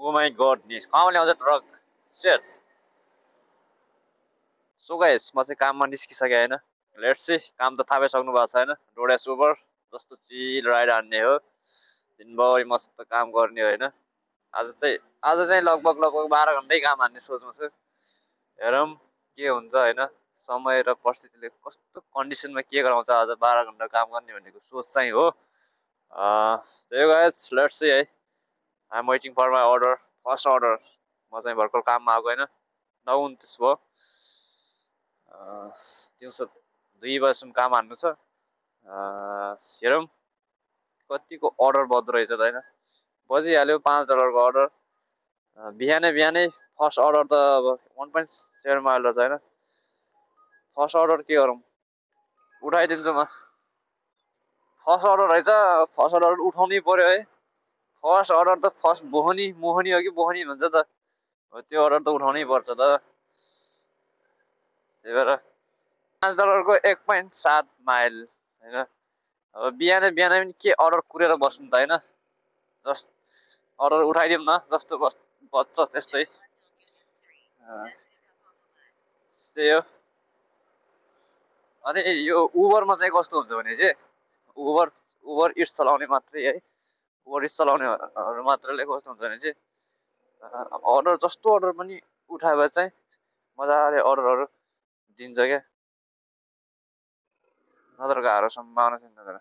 oh my God नि कहाँ ल्याउँछ ट्रक सेट सो गाइस म चाहिँ काममा निस्किसकेँ होइन लेट्स सी काम त थाहा सक्नु भएको छ होइन डोडेस उबर जस्तो चिल राइड हान्ने हो दिनभरि मस्त काम गर्ने होइन आज चाहिँ लगभग 12 घन्टै काम हान्ने सोचमा छु हेरौँ के हुन्छ होइन समय र परिस्थितिले कस्तो कन्डिसनमा के गराउँछ आज 12 घन्टा काम गर्ने भनेको सोच चाहिँ हो त्यही गाइस लेट्स सी है I am waiting for my order first order म चाहिँ भर्खर काममा आएको होइन 9:29 भयो दिउँसो 2 बजीसम्म काम हान्नु छ हेरौँ कतिको अर्डर बज्दो रहेछ त होइन बजिहाल्यो 5 डलरको अर्डर बिहानै बिहानै फर्स्ट अर्डर त अब 1.7 माइल रहेछ होइन फर्स्ट अर्डर के गरौँ उठाइदिन्छु म फर्स्ट अर्डर रहेछ फर्स्ट अर्डर उठाउनै पर्यो है फर्स्ट अर्डर त फर्स्ट मोहनी हो कि बोहनी भन्छ त त्यो अर्डर त उठाउनै पर्छ त त्यही भएर 5 डलरको 1.7 माइल होइन अब बिहानै बिहानै पनि के अर्डर कुरेर बस्नु त होइन जस्ट अर्डर उठाइदिउँ न जस्तो बज्छ त्यस्तै त्यही हो अनि यो उबरमा चाहिँ कस्तो हुन्छ भने चाहिँ उबर उबर इट्स चलाउने मात्रै है उबर इट्स चलाउनेहरू मात्रैले कस्तो हुन्छ भने चाहिँ अर्डर जस्तो अर्डर पनि उठायो भने चाहिँ मजाले अर्डरहरू दिन्छ क्या नत्र गाह्रो सम्भावना छैन तर